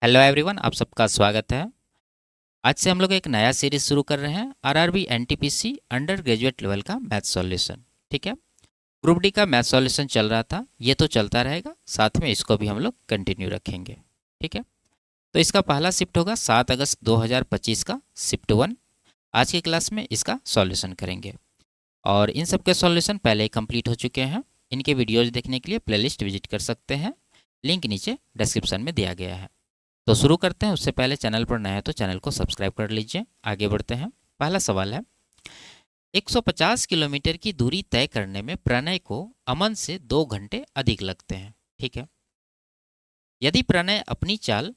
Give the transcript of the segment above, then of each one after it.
Hello everyone, आप सबका स्वागत है। आज से हम लोग एक नया सीरीज शुरू कर रहे हैं, RRB NTPC under graduate level का मैथ सॉल्यूशन। ठीक है। ग्रुप डी का मैथ सॉल्यूशन चल रहा था, ये तो चलता रहेगा, साथ में इसको भी हम लोग कंटिन्यू रखेंगे। ठीक है। तो इसका पहला शिफ्ट होगा 7 अगस्त 2025 का शिफ्ट 1। आज की क्लास में इसका सॉल्यूशन करेंगे और इन सब के सॉल्यूशन पहले ही कंप्लीट हो चुके हैं। इनके वीडियोज़ देखने के लिए प्लेलिस्ट विजिट कर सकते हैं, लिंक नीचे डिस्क्रिप्शन में दिया गया है। तो शुरू करते हैं। उससे पहले चैनल पर नए हैं तो चैनल को सब्सक्राइब कर लीजिए। आगे बढ़ते हैं। पहला सवाल है, 150 किलोमीटर की दूरी तय करने में प्रणय को अमन से 2 घंटे अधिक लगते हैं। ठीक है। यदि प्रणय अपनी चाल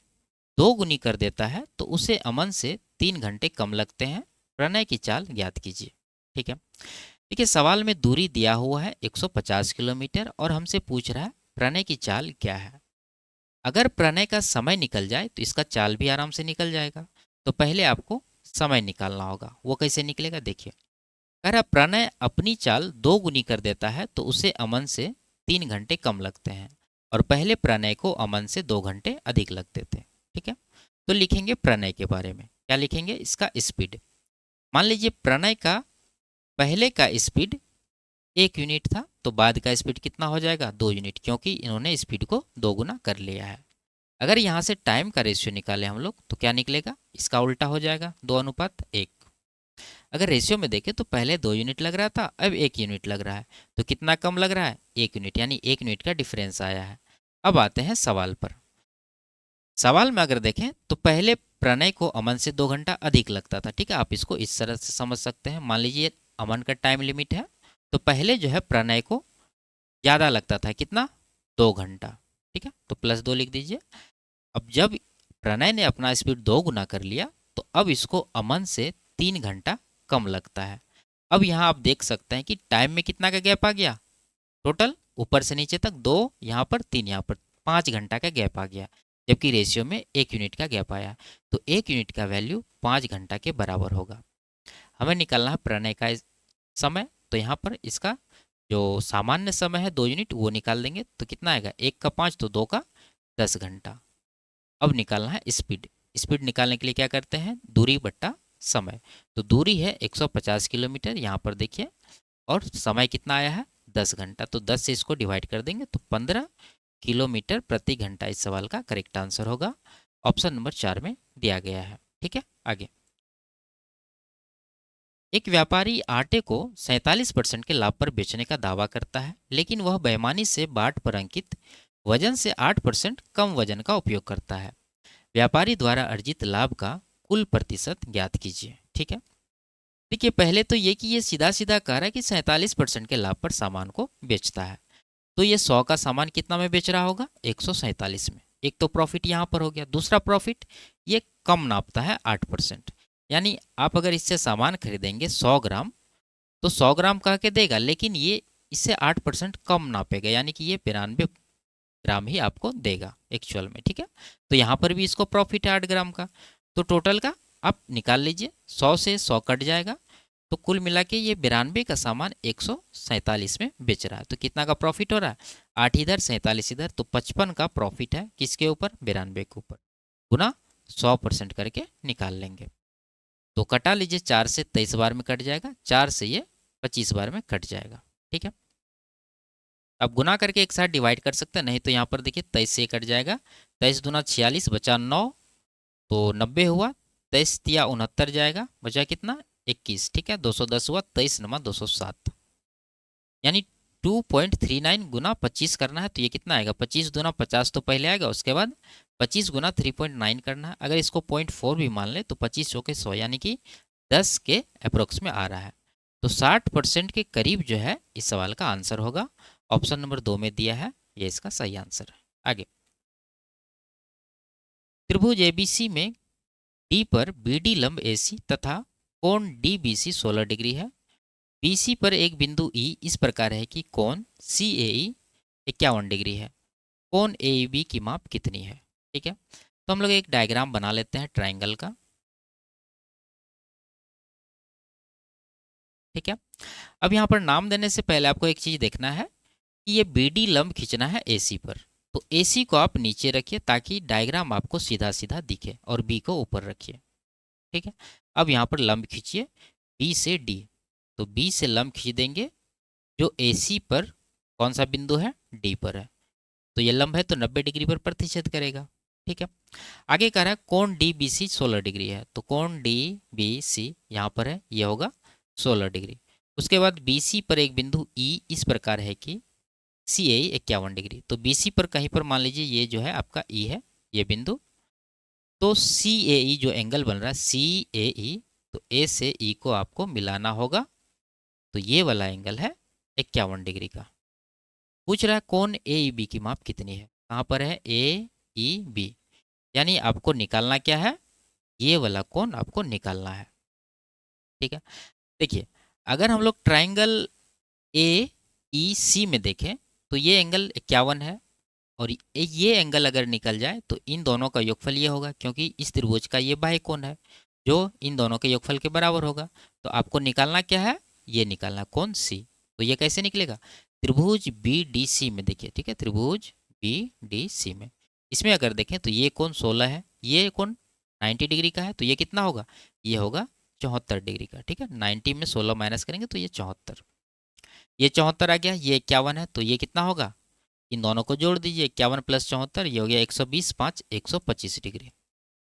2 गुनी कर देता है तो उसे अमन से 3 घंटे कम लगते हैं। प्रणय की चाल ज्ञात कीजिए। ठीक है। देखिए, सवाल में दूरी दिया हुआ है 150 किलोमीटर और हमसे पूछ रहा है प्रणय की चाल क्या है। अगर प्रणय का समय निकल जाए तो इसका चाल भी आराम से निकल जाएगा। तो पहले आपको समय निकालना होगा। वो कैसे निकलेगा, देखिए। कह रहा प्रणय अपनी चाल 2 गुनी कर देता है तो उसे अमन से 3 घंटे कम लगते हैं और पहले प्रणय को अमन से 2 घंटे अधिक लगते थे। ठीक है। तो लिखेंगे प्रणय के बारे में। क्या लिखेंगे, इसका स्पीड। मान लीजिए प्रणय का पहले का स्पीड 1 यूनिट था तो बाद का स्पीड कितना हो जाएगा, 2 यूनिट, क्योंकि इन्होंने स्पीड को 2 गुना कर लिया है। अगर यहाँ से टाइम का रेशियो निकालें हम लोग तो क्या निकलेगा, इसका उल्टा हो जाएगा, 2:1। अगर रेशियो में देखें तो पहले 2 यूनिट लग रहा था, अब 1 यूनिट लग रहा है। तो कितना कम लग रहा है, 1 यूनिट, यानी 1 यूनिट का डिफरेंस आया है। अब आते हैं सवाल पर। सवाल में अगर देखें तो पहले प्रणय को अमन से 2 घंटा अधिक लगता था। ठीक है, आप इसको इस तरह से समझ सकते हैं। मान लीजिए अमन का टाइम लिमिट है, तो पहले जो है प्रणय को ज़्यादा लगता था, कितना, 2 घंटा। ठीक है, तो +2 लिख दीजिए। अब जब प्रणय ने अपना स्पीड 2 गुना कर लिया तो अब इसको अमन से 3 घंटा कम लगता है। अब यहाँ आप देख सकते हैं कि टाइम में कितना का गैप आ गया, टोटल ऊपर से नीचे तक 2, यहाँ पर 3, यहाँ पर 5 घंटा का गैप आ गया। जबकि रेशियो में 1 यूनिट का गैप आया, तो 1 यूनिट का वैल्यू 5 घंटा के बराबर होगा। हमें निकालना है प्रणय का समय। तो यहाँ पर इसका जो सामान्य समय है 2 यूनिट, वो निकाल देंगे तो कितना आएगा, 1 का 5 तो 2 का 10 घंटा। अब निकालना है स्पीड। स्पीड निकालने के लिए क्या करते हैं, दूरी बट्टा समय। तो दूरी है 150 किलोमीटर, यहाँ पर देखिए, और समय कितना आया है, 10 घंटा। तो 10 से इसको डिवाइड कर देंगे तो 15 किलोमीटर प्रति घंटा इस सवाल का करेक्ट आंसर होगा। ऑप्शन नंबर 4 में दिया गया है। ठीक है, आगे। एक व्यापारी आटे को 47% के लाभ पर बेचने का दावा करता है, लेकिन वह बेईमानी से बाट पर अंकित वजन से 8% कम वजन का उपयोग करता है। व्यापारी द्वारा अर्जित लाभ का कुल प्रतिशत ज्ञात कीजिए। ठीक है। देखिए, पहले तो ये कि ये सीधा सीधा कह रहा है कि 47% के लाभ पर सामान को बेचता है। तो ये 100 का सामान कितना में बेच रहा होगा, 147 में। एक तो प्रॉफिट यहाँ पर हो गया। दूसरा प्रॉफिट, ये कम नापता है 8%। यानी आप अगर इससे सामान खरीदेंगे 100 ग्राम, तो 100 ग्राम कह के देगा, लेकिन ये इससे 8% कम नापेगा, यानी कि ये 92 ग्राम ही आपको देगा एक्चुअल में। ठीक है। तो यहाँ पर भी इसको प्रॉफिट है 8 ग्राम का। तो टोटल का आप निकाल लीजिए, 100 से 100 कट जाएगा, तो कुल मिला के ये 92 का सामान 147 में बेच रहा है। तो कितना का प्रॉफिट हो रहा है, 8 इधर 47 इधर, तो 55 का प्रॉफिट है किसके ऊपर, 92 के ऊपर, गुना 100% करके निकाल लेंगे। तो कटा लीजिए, 4 से 23 बार में कट जाएगा, 4 से ये 25 बार में कट जाएगा। ठीक है। अब गुना करके एक साथ डिवाइड कर सकते हैं, नहीं तो यहाँ पर देखिए 23 से कट जाएगा। 23 दूना 46 बचा 9, तो 90 हुआ। 23 तिया 69 जाएगा, बचा कितना, 21। ठीक है, 210 हुआ, 23 नमा 207, यानी 2.39 गुना 25 करना है। तो ये कितना आएगा, 25 दूना 50 तो पहले आएगा, उसके बाद 25 गुना 3.9 करना है। अगर इसको 0.4 भी मान ले तो 25 चौके 100, यानी कि 10 के अप्रोक्स में आ रहा है। तो 60% के करीब जो है इस सवाल का आंसर होगा। ऑप्शन नंबर 2 में दिया है, ये इसका सही आंसर है। आगे, त्रिभुज एबीसी में डी पर बीडी लंब एसी तथा कोण डीबीसी 16 डिग्री है। बीसी पर एक बिंदु ई इस प्रकार है कि कोण सी ए ई 51 डिग्री है। कोण ए बी की माप कितनी है। ठीक है, तो हम लोग एक डायग्राम बना लेते हैं ट्राइंगल का। ठीक है। अब यहाँ पर नाम देने से पहले आपको एक चीज़ देखना है कि ये बीडी लंब खींचना है एसी पर। तो AC को आप नीचे रखिए ताकि डायग्राम आपको सीधा सीधा दिखे, और B को ऊपर रखिए। ठीक है, अब यहाँ पर लंब खींचिए B से D। तो B से लंब खींच देंगे जो AC पर कौन सा बिंदु है, D पर है। तो ये लंब है तो 90 डिग्री पर प्रतिच्छेद करेगा। ठीक है, आगे कह रहा है कोण DBC 16 डिग्री है। तो कोण DBC यहाँ पर है, ये होगा 16 डिग्री। उसके बाद BC पर एक बिंदु E इस प्रकार है कि CAE 51 डिग्री। तो BC पर कहीं पर मान लीजिए ये जो है आपका E है, ये बिंदु। तो CAE जो एंगल बन रहा है CAE, तो A से E को आपको मिलाना होगा। तो ये वाला एंगल है 51 डिग्री का। पूछ रहा है कोण AEB की माप कितनी है। कहाँ पर है AEB, यानी आपको निकालना क्या है, ये वाला कोण आपको निकालना है। ठीक है, देखिए अगर हम लोग ट्राइंगल AEC में देखें तो ये एंगल 51 है, और ये एंगल अगर निकल जाए तो इन दोनों का योगफल ये होगा, क्योंकि इस त्रिभुज का ये बाह्य कोण है जो इन दोनों के योगफल के बराबर होगा। तो आपको निकालना क्या है, ये निकालना कोण C। तो ये कैसे निकलेगा, त्रिभुज BDC में देखिए। ठीक है, त्रिभुज BDC में, इसमें अगर देखें तो ये कोण 16 है, ये कोण 90 डिग्री का है। तो ये कितना होगा, ये होगा 74 डिग्री का। ठीक है, 90 में 16 माइनस करेंगे तो ये 74, ये 74 आ गया, ये 51 है तो ये कितना होगा, इन दोनों को जोड़ दीजिए, 51 प्लस 74, ये हो गया 120, 5 125 डिग्री।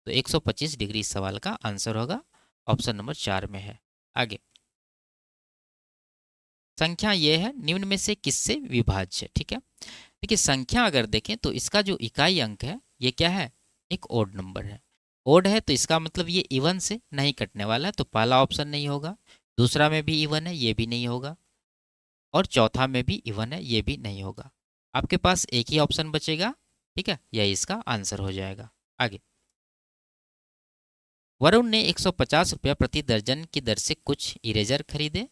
तो 125 डिग्री इस सवाल का आंसर होगा, ऑप्शन नंबर 4 में है। आगे संख्या ये है निम्न में से किससे विभाज्य। ठीक है, देखिए संख्या अगर देखें तो इसका जो इकाई अंक है ये क्या है, एक ओड नंबर है। ओड है तो इसका मतलब ये इवन से नहीं कटने वाला है, तो पहला ऑप्शन नहीं होगा, दूसरा में भी इवन है, ये भी नहीं होगा, और चौथा में भी इवन है, ये भी नहीं होगा। आपके पास एक ही ऑप्शन बचेगा। ठीक है, यही इसका आंसर हो जाएगा। आगे वरुण ने 150 रुपया प्रति दर्जन की दर से कुछ इरेजर खरीदे।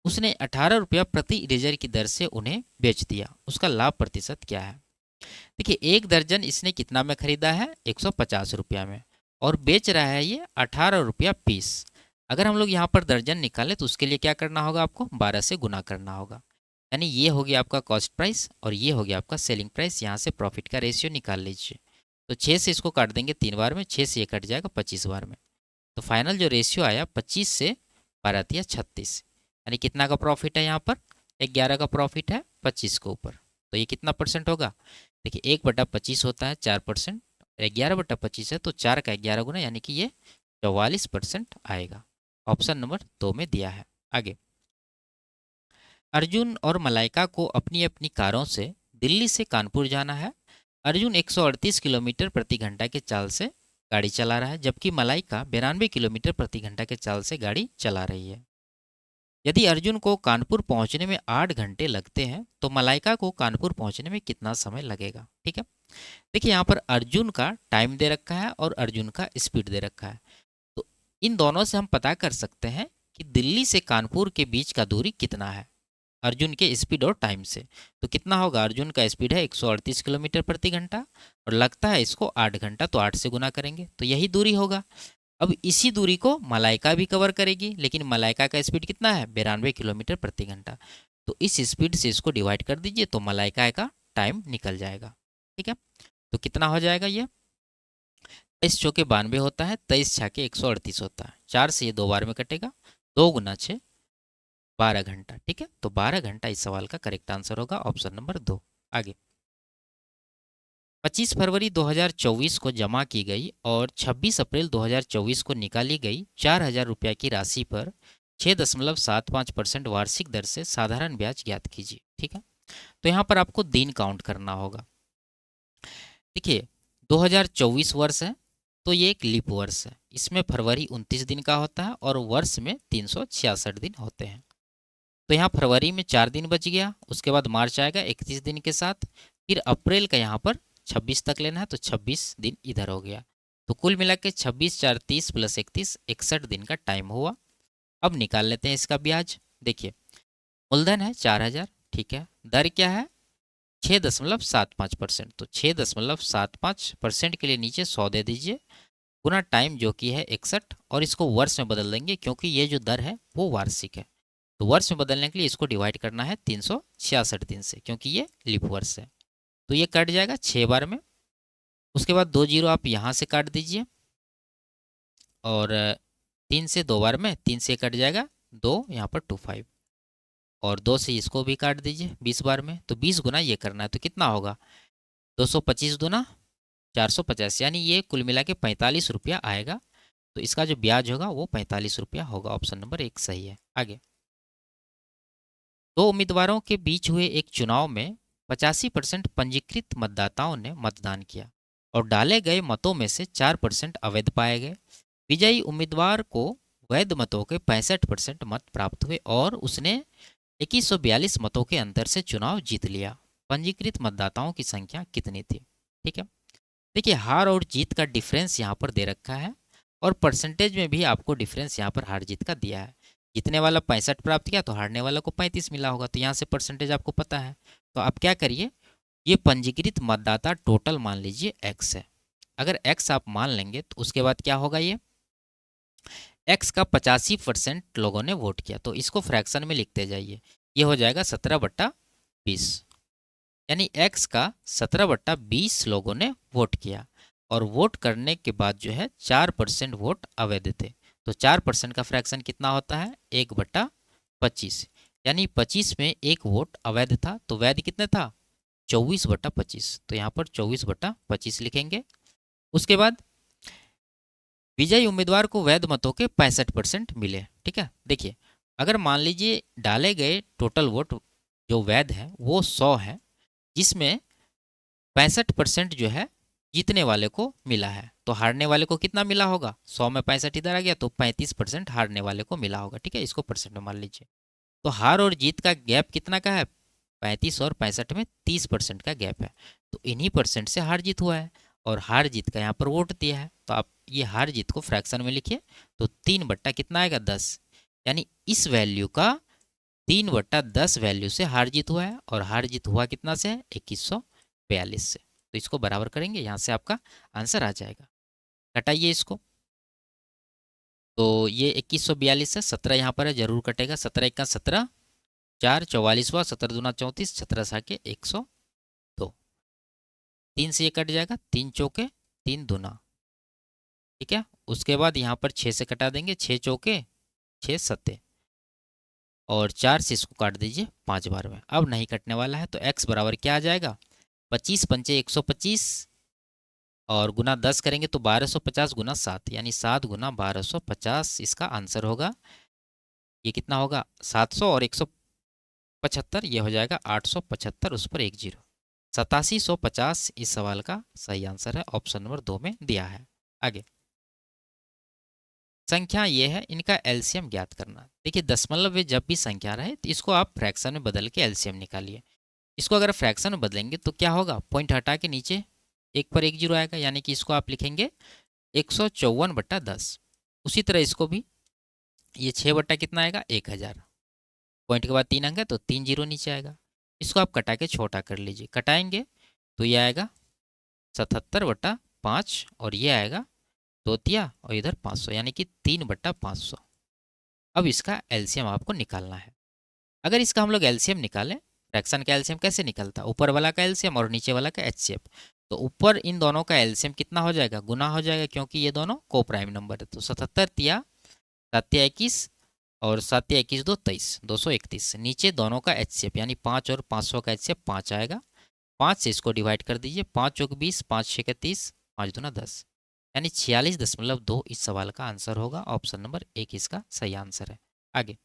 उसने 18 रुपया प्रति इरेजर की दर से उन्हें बेच दिया। उसका लाभ प्रतिशत क्या है। देखिए एक दर्जन इसने कितना में खरीदा है, 150 रुपया में, और बेच रहा है ये 18 रुपया पीस। अगर हम लोग यहाँ पर दर्जन निकालें तो उसके लिए क्या करना होगा, आपको 12 से गुना करना होगा। यानी ये हो गया आपका कॉस्ट प्राइस और ये हो गया आपका सेलिंग प्राइस। यहाँ से प्रॉफिट का रेशियो निकाल लीजिए। तो 6 से इसको काट देंगे 3 बार में, 6 से ये कट जाएगा 25 बार में। तो फाइनल जो रेशियो आया 25 से 12 36, यानी कितना का प्रॉफिट है, यहाँ पर 11 का प्रॉफिट है 25 के ऊपर। तो ये कितना परसेंट होगा, देखिए 1/25 होता है 4%, 11/25 है तो 4 का 11 गुना, यानी कि ये 44% आएगा। ऑप्शन नंबर 2 में दिया है। आगे अर्जुन और मलाइका को अपनी अपनी कारों से दिल्ली से कानपुर जाना है। अर्जुन 138 किलोमीटर प्रति घंटा के चाल से गाड़ी चला रहा है, जबकि मलाइका 92 किलोमीटर प्रति घंटा के चाल से गाड़ी चला रही है। यदि अर्जुन को कानपुर पहुंचने में 8 घंटे लगते हैं तो मलाइका को कानपुर पहुंचने में कितना समय लगेगा। ठीक है, देखिए यहाँ पर अर्जुन का टाइम दे रखा है और अर्जुन का स्पीड दे रखा है। तो इन दोनों से हम पता कर सकते हैं कि दिल्ली से कानपुर के बीच का दूरी कितना है, अर्जुन के स्पीड और टाइम से। तो कितना होगा, अर्जुन का स्पीड है 138 किलोमीटर प्रति घंटा और लगता है इसको 8 घंटा, तो 8 से गुना करेंगे तो यही दूरी होगा। अब इसी दूरी को मलाइका भी कवर करेगी, लेकिन मलाइका का स्पीड कितना है, 92 किलोमीटर प्रति घंटा। तो इस स्पीड से इसको डिवाइड कर दीजिए तो मलाइका का टाइम निकल जाएगा। ठीक है, तो कितना हो जाएगा, ये 23 चौके 92 होता है, 23 छाके 138 होता है, 4 से ये 2 बार में कटेगा, 2 गुना 6 12 घंटा। ठीक है, तो 12 घंटा इस सवाल का करेक्ट आंसर होगा, ऑप्शन नंबर 2। आगे 25 फरवरी 2024 को जमा की गई और 26 अप्रैल 2024 को निकाली गई 4,000 रुपया की राशि पर 6.75% वार्षिक दर से साधारण ब्याज ज्ञात कीजिए। ठीक है, तो यहाँ पर आपको दिन काउंट करना होगा। देखिए 2024 वर्ष है तो ये एक लीप वर्ष है, इसमें फरवरी 29 दिन का होता है और वर्ष में 366 दिन होते हैं। तो यहाँ फरवरी में 4 दिन बच गया, उसके बाद मार्च आएगा 31 दिन के साथ, फिर अप्रैल का यहाँ पर 26 तक लेना है तो 26 दिन इधर हो गया। तो कुल मिला के 26 4 30 प्लस 31 61 दिन का टाइम हुआ। अब निकाल लेते हैं इसका ब्याज। देखिए मूलधन है 4,000, ठीक है, दर क्या है 6.75%, तो 6.75% के लिए नीचे 100 दे दीजिए, गुना टाइम जो कि है 61, और इसको वर्ष में बदल देंगे क्योंकि ये जो दर है वो वार्षिक है। तो वर्ष में बदलने के लिए इसको डिवाइड करना है 366 दिन से, क्योंकि ये लीप वर्ष है। तो ये कट जाएगा 6 बार में। उसके बाद 2 जीरो आप यहाँ से काट दीजिए, और 3 से 2 बार में 3 से कट जाएगा 2, यहाँ पर 25, और 2 से इसको भी काट दीजिए 20 बार में। तो 20 गुना ये करना है, तो कितना होगा 225 गुना 450, यानी ये कुल मिला के 45 रुपया आएगा। तो इसका जो ब्याज होगा वो 45 रुपया होगा। ऑप्शन नंबर 1 सही है। आगे, दो उम्मीदवारों के बीच हुए एक चुनाव में 85% पंजीकृत मतदाताओं ने मतदान किया और डाले गए मतों में से 4% अवैध पाए गए। विजयी उम्मीदवार को वैध मतों के 65% मत प्राप्त हुए और उसने 2142 मतों के अंतर से चुनाव जीत लिया। पंजीकृत मतदाताओं की संख्या कितनी थी? ठीक है, देखिए हार और जीत का डिफरेंस यहाँ पर दे रखा है, और परसेंटेज में भी आपको डिफरेंस यहाँ पर हार जीत का दिया है। जीतने वाला 65 प्राप्त किया तो हारने वाला को 35 मिला होगा, तो यहाँ से परसेंटेज आपको पता है। तो आप क्या करिए, ये पंजीकृत मतदाता टोटल मान लीजिए x है। अगर x आप मान लेंगे तो उसके बाद क्या होगा, ये x का 85% लोगों ने वोट किया, तो इसको फ्रैक्शन में लिखते जाइए। ये हो जाएगा 17/20, यानी x का 17/20 लोगों ने वोट किया, और वोट करने के बाद जो है 4% वोट अवैध थे। तो 4% का फ्रैक्शन कितना होता है 1/25, यानी 25 में एक वोट अवैध था, तो वैध कितने था 24/25, तो यहाँ पर 24/25 लिखेंगे। उसके बाद विजयी उम्मीदवार को वैध मतों के 65% मिले। ठीक है, देखिए अगर मान लीजिए डाले गए टोटल वोट जो वैध है वो 100 है, जिसमें 65% जो है जीतने वाले को मिला है, तो हारने वाले को कितना मिला होगा 100 में 65 इधर आ गया, तो 35% हारने वाले को मिला होगा। ठीक है, इसको परसेंट में मान लीजिए। तो हार और जीत का गैप कितना का है 35 और 65 में 30% का गैप है, तो इन्हीं परसेंट से हार जीत हुआ है, और हार जीत का यहाँ पर वोट दिया है। तो आप ये हार जीत को फ्रैक्शन में लिखिए, तो 3 कितना आएगा 10, यानी इस वैल्यू का 3/10 वैल्यू से हार जीत हुआ है, और हार जीत हुआ कितना से 2142 से। तो इसको बराबर करेंगे, यहाँ से आपका आंसर आ जाएगा। घटाइए इसको, तो ये 2142 है, 17 यहाँ पर है जरूर कटेगा, 17 1 का 17, 4 44 हुआ, 17 दूना 34, 17 साके 102, 3 से ये कट जाएगा, 3 चौके 3 दूना। ठीक है, उसके बाद यहाँ पर 6 से कटा देंगे, 6 चौके 6 सत्ते, और 4 से इसको काट दीजिए 5 बार में। अब नहीं कटने वाला है, तो x बराबर क्या आ जाएगा 25 पंचे 125, और गुना 10 करेंगे तो 1250 गुना 7, यानी 7 गुना 1250 इसका आंसर होगा। ये कितना होगा 700 और 175, ये हो जाएगा 875, उस पर 1 जीरो, 8750 इस सवाल का सही आंसर है। ऑप्शन नंबर 2 में दिया है। आगे संख्या ये है, इनका एलसीएम ज्ञात करना। देखिए दशमलव में जब भी संख्या रहे तो इसको आप फ्रैक्शन में बदल के एलसीएम निकालिए। इसको अगर फ्रैक्शन में बदलेंगे तो क्या होगा, पॉइंट हटा के नीचे 1 पर 1 जीरो आएगा, यानी कि इसको आप लिखेंगे 154/10। उसी तरह इसको भी ये 6 बट्टा कितना आएगा 1000, पॉइंट के बाद 3 अंक है तो 3 जीरो नीचे आएगा। इसको आप कटा के छोटा कर लीजिए, कटाएंगे तो ये आएगा 77/5, और ये आएगा 2 तिया और इधर 500, यानी कि 3/500। अब इसका एलसीएम आपको निकालना है। अगर इसका हम लोग एलसीएम निकालें, फ्रैक्शन का एलसीएम कैसे निकलता है, ऊपर वाला का एलसीएम और नीचे वाला का एचसीएफ। तो ऊपर इन दोनों का एलसीएम कितना हो जाएगा, गुना हो जाएगा, क्योंकि ये दोनों को प्राइम नंबर है। तो 77 तिया 7 तिया 21, और 7 तिया 21 2 23, 231। नीचे दोनों का एचसीएफ, यानी 5 और 500 का एचसीएफ 5 आएगा। 5 से इसको डिवाइड कर दीजिए, 5 चौक 20, 5 छः 30, 5 दूना 10, यानी 46.2 इस सवाल का आंसर होगा। ऑप्शन नंबर 1 इसका सही आंसर है। आगे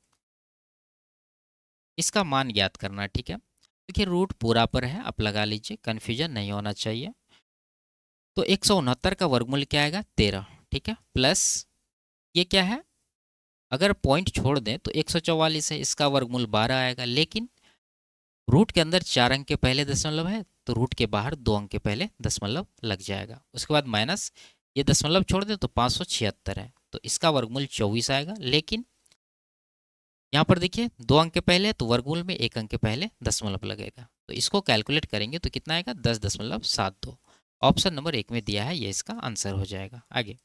इसका मान ज्ञात करना है। ठीक है, देखिए रूट पूरा पर है, आप लगा लीजिए, कन्फ्यूजन नहीं होना चाहिए। तो 169 का वर्गमूल क्या आएगा 13। ठीक है, प्लस ये क्या है, अगर पॉइंट छोड़ दें तो 144 है, इसका वर्गमूल 12 आएगा, लेकिन रूट के अंदर 4 अंक के पहले दशमलव है, तो रूट के बाहर 2 अंक के पहले दशमलव लग जाएगा। उसके बाद माइनस ये दशमलव छोड़ दें तो 576 है, तो इसका वर्गमूल 24 आएगा। लेकिन यहाँ पर देखिए 2 अंक के पहले, तो वर्गमूल में 1 अंक के पहले दशमलव लगेगा, तो इसको कैलकुलेट करेंगे तो कितना आएगा 10.72। ऑप्शन नंबर 1 में दिया है, ये इसका आंसर हो जाएगा। आगे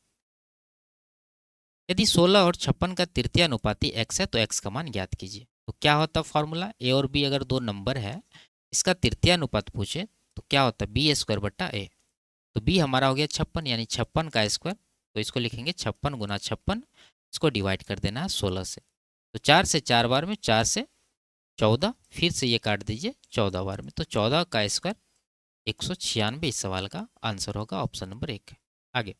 यदि 16 और 56 का तृतीय अनुपाती x है तो x का मान ज्ञात कीजिए। तो क्या होता है फॉर्मूला, a और b अगर दो नंबर है, इसका तृतीय अनुपात पूछे तो क्या होता है बी स्क्वायर बट्टा ए। तो बी हमारा हो गया 56 यानी 56 का स्क्वायर, तो इसको लिखेंगे 56 गुना 56, इसको डिवाइड कर देना है 16 से। तो 4 से 4 बार में 4 से 14, फिर से ये काट दीजिए 14 बार में, तो 14 का स्क्वायर 196। इस सवाल का आंसर होगा ऑप्शन नंबर 1। आगे,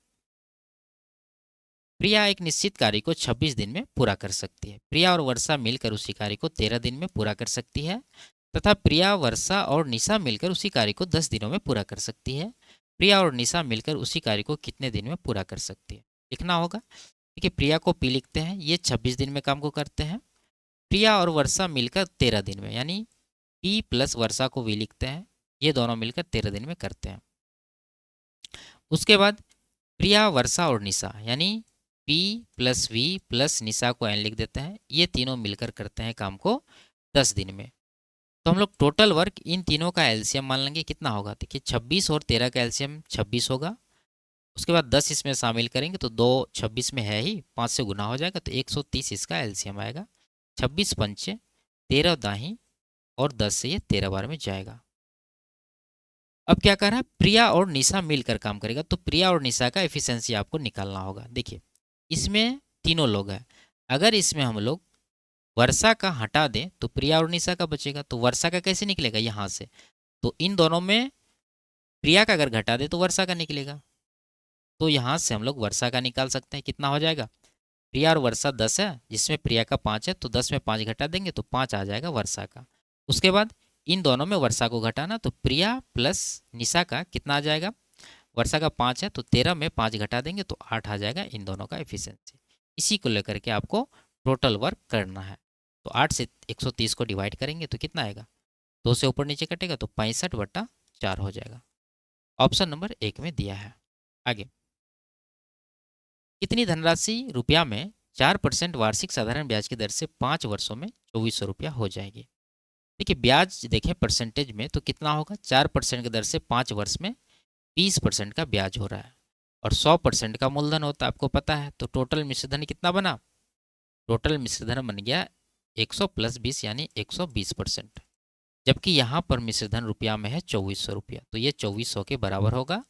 प्रिया एक निश्चित कार्य को 26 दिन में पूरा कर सकती है। प्रिया और वर्षा मिलकर उसी कार्य को 13 दिन में पूरा कर सकती है, तथा प्रिया, वर्षा और निशा मिलकर उसी कार्य को 10 दिनों में पूरा कर सकती है। प्रिया और निशा मिलकर उसी कार्य को कितने दिन में पूरा कर सकती है, लिखना होगा। ठीक है, प्रिया को पी लिखते हैं, ये 26 दिन में काम को करते हैं। प्रिया और वर्षा मिलकर 13 दिन में, यानी पी प्लस वर्षा को वी लिखते हैं, ये दोनों मिलकर 13 दिन में करते हैं। उसके बाद प्रिया, वर्षा और निशा, यानी पी प्लस वी प्लस निशा को एन लिख देते हैं, ये तीनों मिलकर करते हैं काम को 10 दिन में। तो हम लोग टोटल वर्क इन तीनों का एलसीएम मान लेंगे, कितना होगा, देखिए 26 और 13 का एलसीएम 26 होगा। उसके बाद 10 इसमें शामिल करेंगे तो 2 26 में है ही, 5 से गुना हो जाएगा तो 130 इसका एलसीएम आएगा। 26 पंचे 13 दाही और 10 से ये 13 बार में जाएगा। अब क्या कर रहा है, प्रिया और निशा मिलकर काम करेगा, तो प्रिया और निशा का एफिशिएंसी आपको निकालना होगा। देखिए इसमें तीनों लोग हैं, अगर इसमें हम लोग वर्षा का हटा दें तो प्रिया और निशा का बचेगा। तो वर्षा का कैसे निकलेगा, यहाँ से, तो इन दोनों में प्रिया का अगर घटा दे तो वर्षा का निकलेगा। तो यहाँ से हम लोग वर्षा का निकाल सकते हैं, कितना हो जाएगा, प्रिया और वर्षा 10 है, जिसमें प्रिया का 5 है, तो 10 में 5 घटा देंगे तो 5 आ जाएगा वर्षा का। उसके बाद इन दोनों में वर्षा को घटाना, तो प्रिया प्लस निशा का कितना आ जाएगा, वर्षा का 5 है तो 13 में 5 घटा देंगे तो 8 आ जाएगा इन दोनों का एफिशिएंसी। इसी को लेकर के आपको टोटल वर्क करना है। तो 8 से 130 को डिवाइड करेंगे तो कितना आएगा, 2 से ऊपर नीचे कटेगा तो 65/4 हो जाएगा। ऑप्शन नंबर 1 में दिया है। आगे, कितनी धनराशि रुपया में 4% वार्षिक साधारण ब्याज की दर से 5 वर्षों में 2400 रुपया हो जाएगी। देखिए ब्याज देखें परसेंटेज में तो कितना होगा, 4% की दर से 5 वर्ष में 20% का ब्याज हो रहा है, और 100% का मूलधन होता है, आपको पता है। तो टोटल मिश्रधन कितना बना, टोटल मिश्रधन बन गया 100 + 20 यानी 120%। जबकि यहाँ पर मिश्रधन रुपया में है 2400 रुपया, तो ये 2400 के बराबर होगा।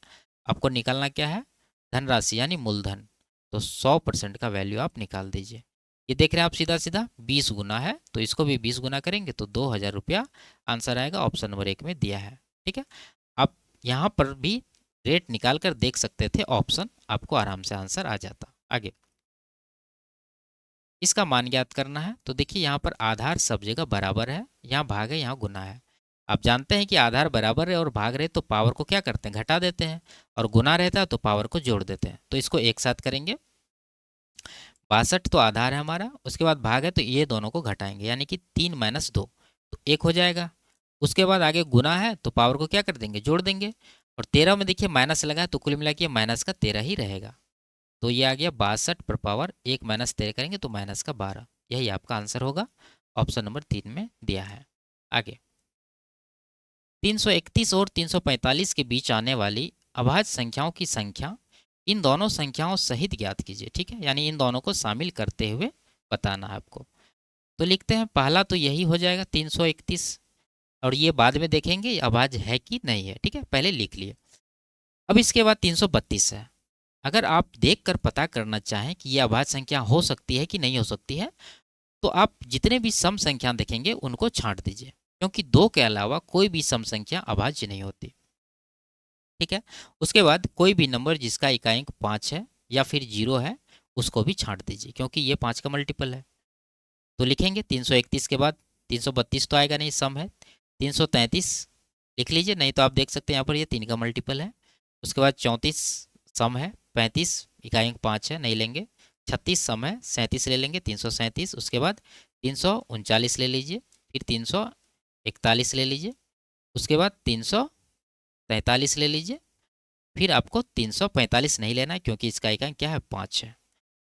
आपको निकालना क्या है, धनराशि यानी मूलधन, तो 100% का वैल्यू आप निकाल दीजिए। ये देख रहे हैं आप, सीधा सीधा 20 गुना है, तो इसको भी 20 गुना करेंगे तो 2000 रुपया आंसर आएगा, ऑप्शन नंबर 1 में दिया है। ठीक है, आप यहाँ पर भी रेट निकाल कर देख सकते थे, ऑप्शन आपको आराम से आंसर आ जाता। आगे, इसका मान ज्ञात करना है। तो देखिए यहाँ पर आधार सब जगह बराबर है, यहाँ भाग है, यहाँ गुना है। आप जानते हैं कि आधार बराबर है और भाग रहे तो पावर को क्या करते हैं, घटा देते हैं, और गुना रहता है तो पावर को जोड़ देते हैं। तो इसको एक साथ करेंगे, 62 तो आधार है हमारा, उसके बाद भाग है तो ये दोनों को घटाएंगे, यानी कि 3 - 2 तो 1 हो जाएगा। उसके बाद आगे गुना है तो पावर को क्या कर देंगे, जोड़ देंगे, और 13 में देखिए माइनस लगा है तो कुल मिला के माइनस का 13 ही रहेगा। तो ये आ गया 62 / 1 - 13 करेंगे तो माइनस का 12, यही आपका आंसर होगा, ऑप्शन नंबर 3 में दिया है। आगे, 331 और 345 के बीच आने वाली अभाज्य संख्याओं की संख्या इन दोनों संख्याओं सहित ज्ञात कीजिए। ठीक है, यानी इन दोनों को शामिल करते हुए बताना है आपको। तो लिखते हैं, पहला तो यही हो जाएगा 331, और ये बाद में देखेंगे अभाज्य है कि नहीं है। ठीक है, पहले लिख लिए। अब इसके बाद 332 है। अगर आप देखकर पता करना चाहें कि यह अभाज्य संख्या हो सकती है कि नहीं हो सकती है, तो आप जितने भी सम संख्या देखेंगे उनको छांट दीजिए, क्योंकि 2 के अलावा कोई भी सम संख्या अभाज्य नहीं होती। ठीक है, उसके बाद कोई भी नंबर जिसका इकाइंक 5 है या फिर 0 है उसको भी छांट दीजिए, क्योंकि ये 5 का मल्टीपल है। तो लिखेंगे 331 के बाद 332 तो आएगा नहीं, सम है। 333 लिख लीजिए, नहीं तो आप देख सकते हैं यहाँ पर ये 3 का मल्टीपल है। उसके बाद 34 सम है, 35 इकाइंक 5 है, नहीं लेंगे। 36 सम है, 37 ले लेंगे, 337। उसके बाद 339 ले लीजिए, फिर 341 ले लीजिए, उसके बाद 343 ले लीजिए, फिर आपको 345 नहीं लेना है क्योंकि इसका इकाई क्या है, 5 है।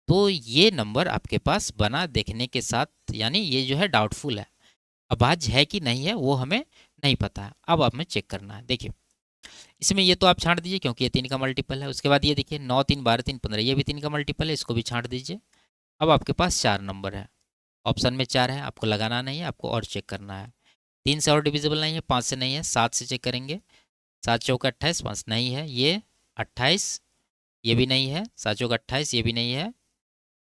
तो ये नंबर आपके पास बना देखने के साथ, यानी ये जो है डाउटफुल है, अभाज्य है कि नहीं है वो हमें नहीं पता है। अब हमें चेक करना है। देखिए इसमें ये तो आप छांट दीजिए क्योंकि ये 3 का मल्टीपल है। उसके बाद ये देखिए 9 3 12 3 15, ये भी 3 का मल्टीपल है, इसको भी छांट दीजिए। अब आपके पास 4 नंबर है, ऑप्शन में 4 है, आपको लगाना नहीं है, आपको और चेक करना है। 3 से और डिविजिबल नहीं है, 5 से नहीं है, 7 से चेक करेंगे, 7 चौका 28, 5 नहीं है, ये 28, ये भी नहीं है, 7 चौका 28, ये भी नहीं है,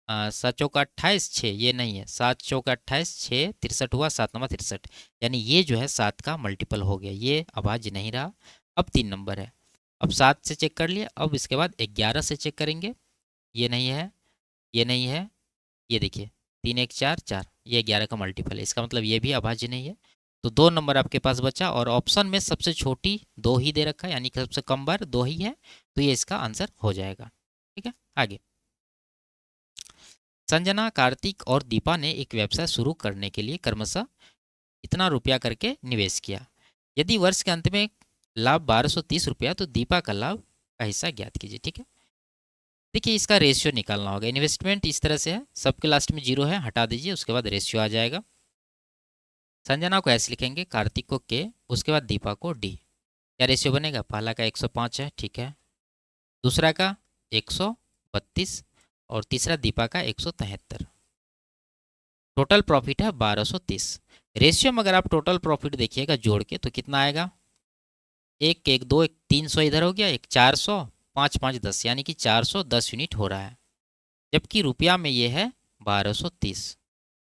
7 चौका 28, 6 ये नहीं है, 7 चौका 28, 6 63 हुआ, 7 नंबर 63, यानी ये जो है 7 का मल्टीपल हो गया, ये अभाज्य नहीं रहा। अब 3 नंबर है, अब 7 से चेक कर लिया, अब इसके बाद 11 से चेक करेंगे, ये नहीं है, ये नहीं है, ये देखिए 3 1 4 4, ये 11 का मल्टीपल है, इसका मतलब ये भी अभाज्य नहीं है। तो 2 नंबर आपके पास बचा, और ऑप्शन में सबसे छोटी 2 ही दे रखा है, यानी कि सबसे कम बार 2 ही है, तो ये इसका आंसर हो जाएगा। ठीक है, आगे। संजना, कार्तिक और दीपा ने एक व्यवसाय शुरू करने के लिए क्रमशः इतना रुपया करके निवेश किया। यदि वर्ष के अंत में लाभ 1230 रुपया, तो दीपा का लाभ का हिस्सा ज्ञात कीजिए। ठीक है, देखिए इसका रेशियो निकालना होगा। इन्वेस्टमेंट इस तरह से है, सबके लास्ट में 0 है, हटा दीजिए, उसके बाद रेशियो आ जाएगा। संजना को ऐसे लिखेंगे, कार्तिक को के, उसके बाद दीपा को डी। क्या रेशियो बनेगा? पहला का 105 है, ठीक है, दूसरा का 132 और तीसरा दीपा का 173। टोटल प्रॉफिट है 1230। रेशियो में अगर आप टोटल प्रॉफिट देखिएगा जोड़ के तो कितना आएगा? एक एक 2 एक 300 इधर हो गया, एक 400, 5 5 10, यानी कि 410 यूनिट हो रहा है, जबकि रुपया में ये है 1230।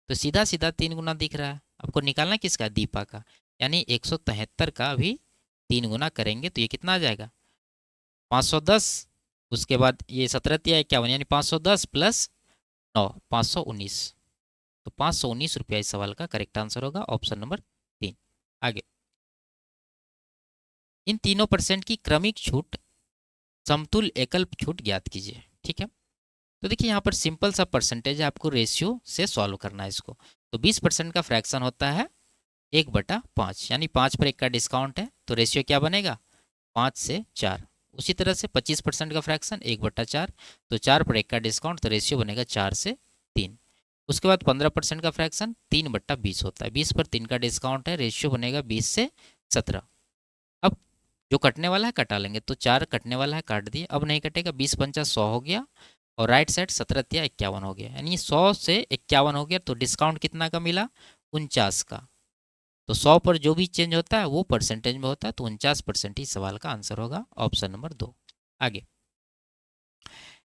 तो सीधा सीधा 3 गुना दिख रहा है। आपको निकालना किसका? दीपा का, यानी 173 का भी 3 गुना करेंगे तो ये कितना आ जाएगा? 510, उसके बाद ये 17 या 51, यानी 510 प्लस 9, 519। तो 519 रुपया इस सवाल का करेक्ट आंसर होगा, ऑप्शन नंबर 3। आगे, इन तीनों परसेंट की क्रमिक छूट समतुल्य एकल छूट ज्ञात कीजिए। ठीक है, तो देखिए यहाँ पर सिंपल सा परसेंटेज है, आपको रेशियो से सॉल्व करना है इसको। तो 20% का फ्रैक्शन होता है 1/5, यानी 5 पर 1 का डिस्काउंट है, तो रेशियो क्या बनेगा? 5 से 4। उसी तरह से 25% का फ्रैक्शन 1/4, तो 4 पर 1 का डिस्काउंट, तो रेशियो बनेगा 4 से 3। उसके बाद 15% का फ्रैक्शन 3/20 होता है, 20 पर 3 का डिस्काउंट है, रेशियो बनेगा 20 से 17। अब जो कटने वाला है कटा लेंगे, तो 4 कटने वाला है, काट दिए, अब नहीं कटेगा, 20 पंचा 100 हो गया, और राइट साइड 17 या 51 हो गया, यानी 100 से 51 हो गया, तो डिस्काउंट कितना का मिला? 49 का। तो 100 पर जो भी चेंज होता है वो परसेंटेज में होता है, तो 49% ही सवाल का आंसर होगा, ऑप्शन नंबर 2। आगे,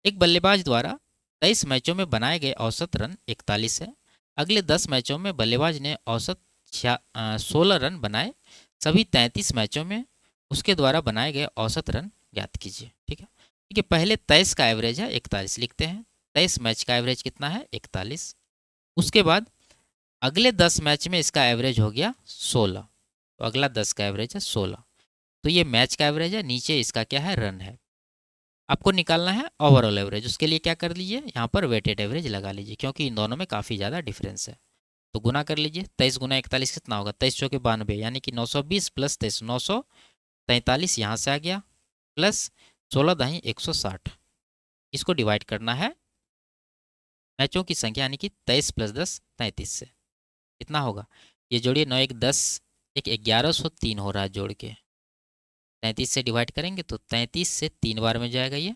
एक बल्लेबाज द्वारा 23 मैचों में बनाए गए औसत रन 41 है। अगले 10 मैचों में बल्लेबाज ने औसत 16 रन बनाए, सभी 33 मैचों में उसके द्वारा बनाए गए औसत रन ज्ञात कीजिए। ठीक है, ठीक है, पहले 23 का एवरेज है 41 लिखते हैं, 23 मैच का एवरेज कितना है? 41। उसके बाद अगले 10 मैच में इसका एवरेज हो गया 16, तो अगला 10 का एवरेज है 16, तो ये मैच का एवरेज है, नीचे इसका क्या है? रन है। आपको निकालना है ओवरऑल एवरेज, उसके लिए क्या कर लीजिए? यहाँ पर वेटेड एवरेज लगा लीजिए, क्योंकि इन दोनों में काफ़ी ज़्यादा डिफरेंस है। तो गुना कर लीजिए, 23 गुना 41 कितना होगा? 23 चौके 92, यानी कि 920 प्लस 23 943 यहाँ से आ गया, प्लस 16 दही 160। इसको डिवाइड करना है मैचों की संख्या, यानी कि 23 प्लस 10 33 से, कितना होगा? ये जोड़िए, 9 1 10, एक 1103 हो रहा है जोड़ के, 33 से डिवाइड करेंगे तो 33 से 3 बार में जाएगा ये।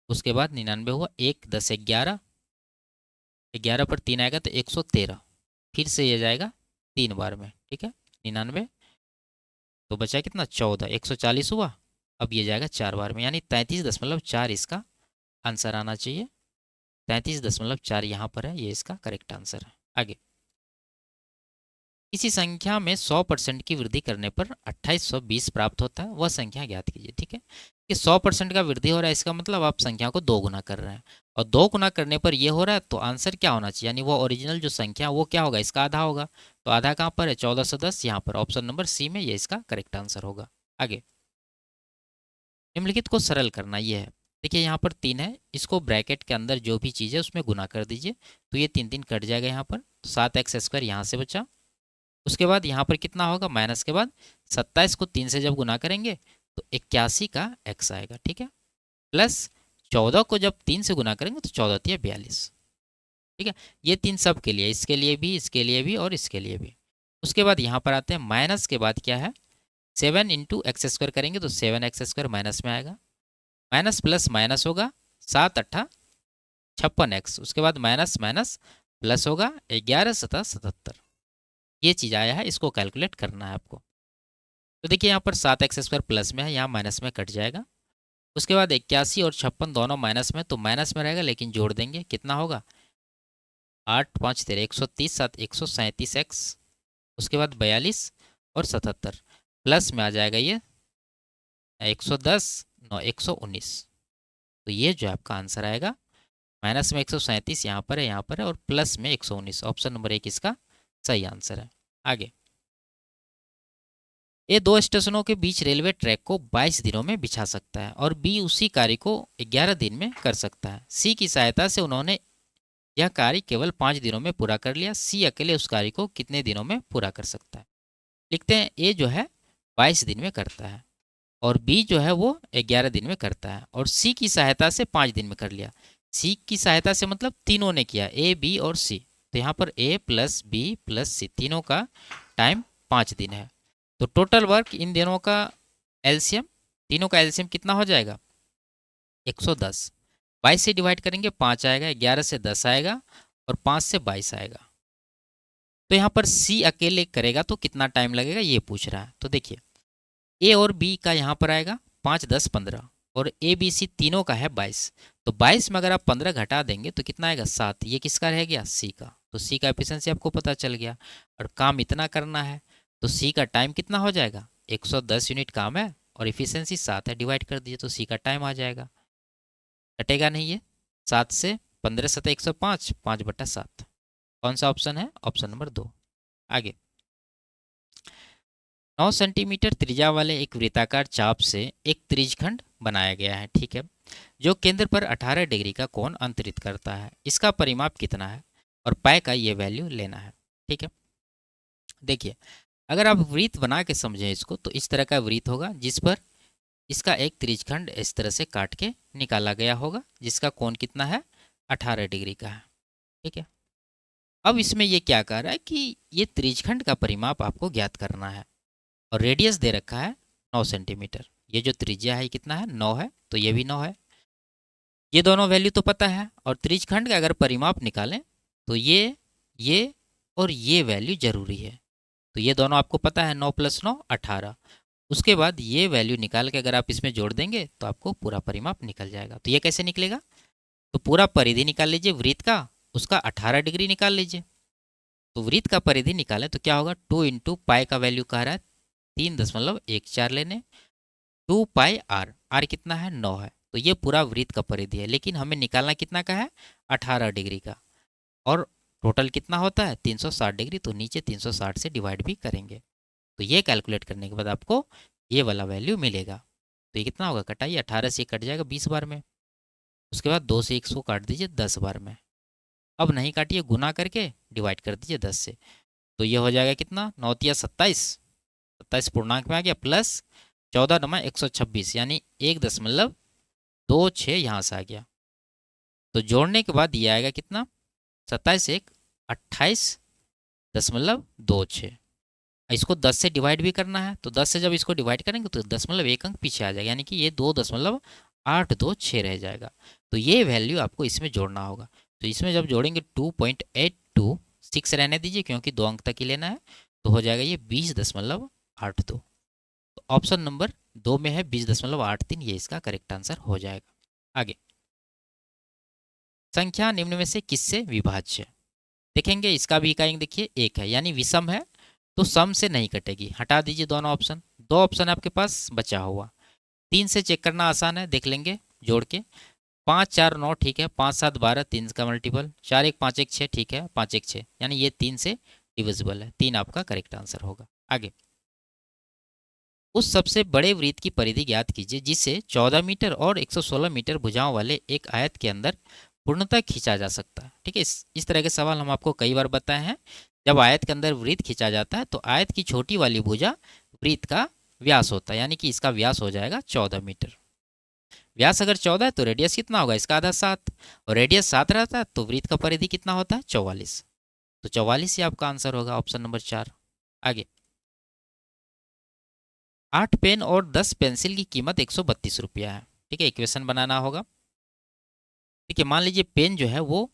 उसके बाद 99 हुआ, 1 10 11, 11 पर 3 आएगा तो 113, फिर से ये जाएगा 3 बार में। ठीक है, 99, तो बचा कितना? 14, 140 हुआ, अब ये जाएगा 4 बार में, यानी 33.4 इसका आंसर आना चाहिए। 33.4 यहाँ पर है, ये इसका करेक्ट आंसर है। आगे, किसी संख्या में 100% की वृद्धि करने पर 2820 प्राप्त होता है, वह संख्या ज्ञात कीजिए। ठीक है, कि 100% का वृद्धि हो रहा है, इसका मतलब आप संख्या को 2 गुना कर रहे हैं, और 2 गुना करने पर ये हो रहा है, तो आंसर क्या होना चाहिए? यानी वो ओरिजिनल जो संख्या वो क्या होगा? इसका आधा होगा। तो आधा कहाँ पर है? 1410, यहाँ पर ऑप्शन नंबर सी में ये इसका करेक्ट आंसर होगा। आगे, निम्नलिखित को सरल करना ये है। देखिए यहाँ पर 3 है, इसको ब्रैकेट के अंदर जो भी चीज़ है उसमें गुना कर दीजिए, तो ये 3 3 कट जाएगा यहाँ पर, तो 7x² यहाँ से बचा। उसके बाद यहाँ पर कितना होगा? माइनस के बाद 27 को 3 से जब गुना करेंगे तो 81 का x आएगा। ठीक है, प्लस 14 को जब 3 से गुना करेंगे तो 14 3 42। ठीक है, ये 3 सब के लिए, इसके लिए भी, इसके लिए भी और इसके लिए भी। उसके बाद यहाँ पर आते हैं, माइनस के बाद क्या है? 7 इंटू x² करेंगे तो 7x² माइनस में आएगा, माइनस प्लस माइनस होगा, 7 8 56x, उसके बाद माइनस माइनस प्लस होगा, 11 7 77। ये चीज़ आया है, इसको कैलकुलेट करना है आपको। तो देखिए यहाँ पर 7x² प्लस में है, यहाँ माइनस में कट जाएगा। उसके बाद 81 और 56 दोनों माइनस में, तो माइनस में रहेगा लेकिन जोड़ देंगे, कितना होगा 8 5 13 130 7 137x। उसके बाद 42 और 77 प्लस में आ जाएगा ये 110 9 119। तो ये जो आपका आंसर आएगा, माइनस में 137 यहाँ पर है, यहाँ पर है, और प्लस में 119। ऑप्शन नंबर 1 इसका सही आंसर है। आगे, ए दो स्टेशनों के बीच रेलवे ट्रैक को 22 दिनों में बिछा सकता है और बी उसी कार्य को 11 दिन में कर सकता है। सी की सहायता से उन्होंने यह कार्य केवल 5 दिनों में पूरा कर लिया। सी अकेले उस कार्य को कितने दिनों में पूरा कर सकता है? लिखते हैं ए जो है 22 दिन में करता है और बी जो है वो 11 दिन में करता है, और सी की सहायता से 5 दिन में कर लिया। सी की सहायता से मतलब तीनों ने किया, ए बी और सी। तो यहाँ पर ए प्लस बी प्लस सी तीनों का टाइम 5 दिन है। तो टोटल वर्क इन दोनों का एलसीएम, तीनों का एलसीएम कितना हो जाएगा 110। 22 से डिवाइड करेंगे 5 आएगा, 11 से 10 आएगा और 5 से 22 आएगा। तो यहाँ पर सी अकेले करेगा तो कितना टाइम लगेगा ये पूछ रहा है। तो देखिए ए और बी का यहाँ पर आएगा 5 10 15 और ए बी सी तीनों का है 22। तो 22 में अगर आप 15 घटा देंगे तो कितना आएगा 7। ये किसका रह गया सी का। तो सी का एफिशिएंसी आपको पता चल गया और काम इतना करना है तो सी का टाइम कितना हो जाएगा 110 यूनिट काम है और इफिशियंसी 7 है, डिवाइड कर दीजिए तो सी का टाइम आ जाएगा। कटेगा नहीं ये, 7 से 15 7 105 5/7। कौन सा ऑप्शन है? Option number 2। आगे, 9 सेंटीमीटर त्रिज्या वाले एक वृत्ताकार चाप से एक त्रिज्यखंड बनाया गया है, ठीक है, जो केंद्र पर 18 डिग्री का कोण अंतरित करता है। इसका परिमाप कितना है और पाई का ये वैल्यू लेना है, ठीक है। देखिए अगर आप वृत्त बना के समझें इसको तो इस तरह का वृत्त होगा जिस पर इसका एक त्रिज्यखंड इस तरह से काट के निकाला गया होगा, जिसका कोण कितना है 18 डिग्री का है, ठीक है। अब इसमें ये क्या कह रहा है कि ये त्रिज्यखंड का परिमाप आपको ज्ञात करना है और रेडियस दे रखा है 9 सेंटीमीटर। ये जो त्रिज्या है कितना है 9 है, तो ये भी 9 है। ये दोनों वैल्यू तो पता है और त्रिज्यखंड का अगर परिमाप निकालें तो ये और ये वैल्यू जरूरी है। तो ये दोनों आपको पता है 9 + 9 18। उसके बाद ये वैल्यू निकाल के अगर आप इसमें जोड़ देंगे तो आपको पूरा परिमाप निकल जाएगा। तो ये कैसे निकलेगा? तो पूरा परिधि निकाल लीजिए वृत्त का, उसका 18 डिग्री निकाल लीजिए। तो वृत्त का परिधि निकालें तो क्या होगा 2 × पाई का वैल्यू कह रहा है 3.14 लेने, 2 पाई आर, आर कितना है 9 है। तो ये पूरा वृत्त का परिधि है, लेकिन हमें निकालना कितना का है 18 डिग्री का, और टोटल कितना होता है 360 डिग्री। तो नीचे 360 से डिवाइड भी करेंगे तो ये कैलकुलेट करने के बाद आपको ये वाला वैल्यू मिलेगा। तो ये कितना होगा, कटाइए 18 से कट जाएगा 20 बार में। उसके बाद 2 से 1 को काट दीजिए 10 बार में। अब नहीं काटिए, गुना करके डिवाइड कर दीजिए 10 से। तो ये हो जाएगा कितना 9 × 27, 27 पूर्णांक में आ गया, प्लस 14 × 126 यानी 1.26 यहाँ से आ गया। तो जोड़ने के बाद ये आएगा कितना 27 1 28.26। इसको 10 से डिवाइड भी करना है तो 10 से जब इसको डिवाइड करेंगे तो 1 अंक पीछे आ जाएगा, यानी कि ये 2.826 रह जाएगा। तो ये वैल्यू आपको इसमें जोड़ना होगा। तो इसमें जब जोड़ेंगे 2.826 रहने दीजिए क्योंकि 2 अंक तक ही लेना है, तो हो जाएगा ये 20.82। तो ऑप्शन नंबर 2 में है 20.83, ये इसका करेक्ट आंसर हो जाएगा। आगे, संख्या निम्न में से किससे विभाज्य? देखेंगे इसका भी इकाई देखिए 1 है, यानी विषम है तो सम से नहीं कटेगी। हटा दीजिए दोनों ऑप्शन, 2 ऑप्शन आपके पास बचा हुआ। 3 से चेक करना आसान है, देख लेंगे जोड़ के। 5 4 9 ठीक है, 5 7 12 3 का मल्टीपल, 4 1 5 1 6 ठीक है, 5 1 6 यानी ये 3 से डिविजिबल है, 3 आपका करेक्ट आंसर होगा। आगे, उस सबसे बड़े वृत्त की परिधि ज्ञात कीजिए जिसे 14 मीटर और 116 मीटर भुजाओं वाले एक आयत के अंदर पूर्णतः खींचा जा सकता है, ठीक है। इस तरह के सवाल हम आपको कई बार बताए हैं। जब आयत के अंदर वृत्त खींचा जाता है तो आयत की छोटी वाली भुजा वृत्त का व्यास होता है, यानी कि इसका व्यास हो जाएगा 14 मीटर। व्यास अगर 14 है तो रेडियस कितना होगा, इसका आधा 7, और रेडियस 7 रहता है तो वृत्त का परिधि कितना होता है 44। तो 44 ही आपका आंसर होगा, ऑप्शन नंबर 4। आगे, 8 पेन और 10 पेंसिल की कीमत 132 रुपया है, ठीक है। इक्वेशन बनाना होगा। ठीक है, मान लीजिए पेन जो है वो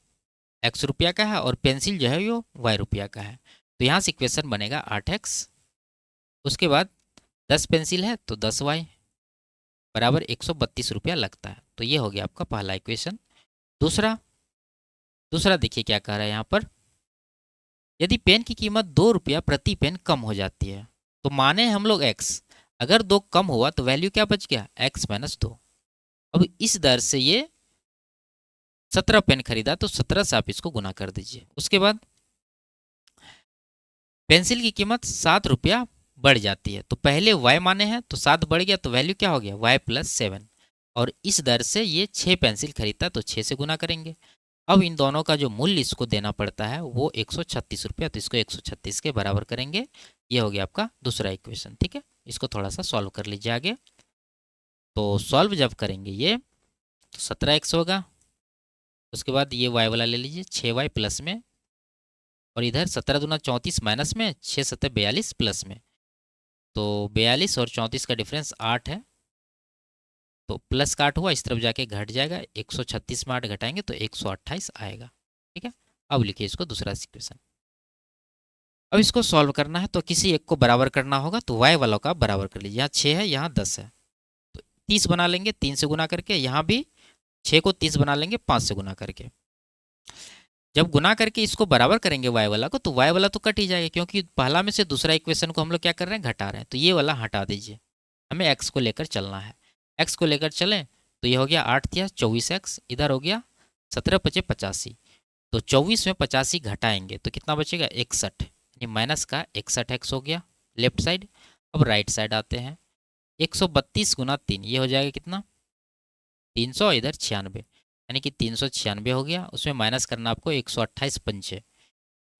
x रुपया का है और पेंसिल जो है वो y रुपया का है। तो यहाँ से इक्वेशन बनेगा 8x, उसके बाद 10 पेंसिल है तो 10 वाई बराबर 132 रुपया लगता है। तो ये हो गया आपका पहला इक्वेशन। दूसरा दूसरा देखिए क्या कह रहा है यहाँ पर, यदि पेन की कीमत 2 रुपया प्रति पेन कम हो जाती है तो माने हम लोग x, अगर 2 कम हुआ तो वैल्यू क्या बच गया, x माइनस 2। अब इस दर से ये 17 पेन खरीदा तो 17 से आप इसको गुना कर दीजिए। उसके बाद पेंसिल की कीमत 7 रुपया बढ़ जाती है तो पहले y माने हैं तो 7 बढ़ गया तो वैल्यू क्या हो गया, y प्लस 7। और इस दर से ये 6 पेंसिल खरीदता तो 6 से गुना करेंगे। अब इन दोनों का जो मूल्य इसको देना पड़ता है वो 136 रुपया, तो इसको 136 के बराबर करेंगे। ये हो गया आपका दूसरा इक्वेशन। ठीक है, इसको थोड़ा सा सॉल्व कर लीजिए आगे। तो सॉल्व जब करेंगे ये तो 17x होगा। उसके बाद ये y वाला ले लीजिए 6y प्लस में, और इधर 17 दूना 34 माइनस में, 6 सत्तर 42 प्लस में। तो 42 और 34 का डिफरेंस 8 है, तो प्लस का 8 हुआ, इस तरफ जाके घट जाएगा, 136 में 8 घटाएंगे तो 128 आएगा। ठीक है, अब लिखिए इसको दूसरा इक्वेशन। अब इसको सॉल्व करना है तो किसी एक को बराबर करना होगा, तो y वालों का बराबर कर लीजिए। यहाँ 6 है, यहाँ 10 है, तो 30 बना लेंगे 3 से गुना करके। यहाँ भी 6 को 30 बना लेंगे 5 से गुना करके। जब गुना करके इसको बराबर करेंगे y वाला को, तो y वाला तो कट ही जाएगा, क्योंकि पहला में से दूसरा इक्वेशन को हम लोग क्या कर रहे हैं, घटा रहे हैं। तो ये वाला हटा दीजिए, हमें x को लेकर चलना है। x को लेकर चलें तो ये हो गया 8 तिया 24x, इधर हो गया 17 पचे 85। तो 24 में 85 घटाएंगे तो कितना बचेगा, 61, यानी माइनस का 61x हो गया लेफ्ट साइड। अब राइट साइड आते हैं, 132 गुना 3 ये हो जाएगा कितना, 300, इधर 96, यानी कि 396 हो गया। उसमें माइनस करना आपको 128 पंचे,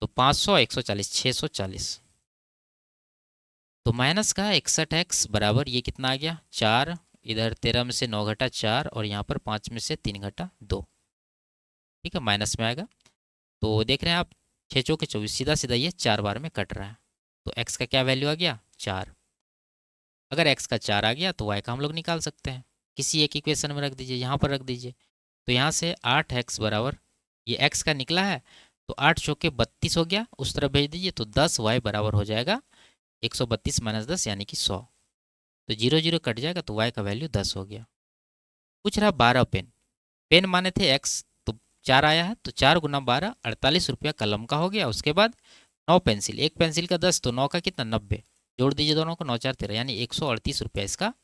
तो 500 140 640। तो माइनस का 61x बराबर ये कितना आ गया, 4, इधर 13 में से 9 घटा 4, और यहाँ पर 5 में से 3 घटा 2। ठीक है, माइनस में आएगा। तो देख रहे हैं आप 6 चौके 24, सीधा सीधा ये 4 बार में कट रहा है। तो x का क्या वैल्यू आ गया, 4। अगर x का 4 आ गया तो y का हम लोग निकाल सकते हैं, किसी एक इक्वेशन में रख दीजिए, यहाँ पर रख दीजिए। तो यहाँ से 8x बराबर, ये x का निकला है तो 8 चौके 32 हो गया, उस तरफ भेज दीजिए। तो 10y बराबर हो जाएगा 132 माइनस 10 यानी कि 100। तो 0 0 कट जाएगा तो y का वैल्यू 10 हो गया। पूछ रहा 12 पेन, पेन माने थे x, तो 4 आया है, तो 4 गुना 12 48 रुपया कलम का हो गया। उसके बाद 9 पेंसिल, एक पेंसिल का 10, तो 9 का कितना 90, जोड़ दीजिए दोनों को, 9 4 13, यानी 138 रुपया इसका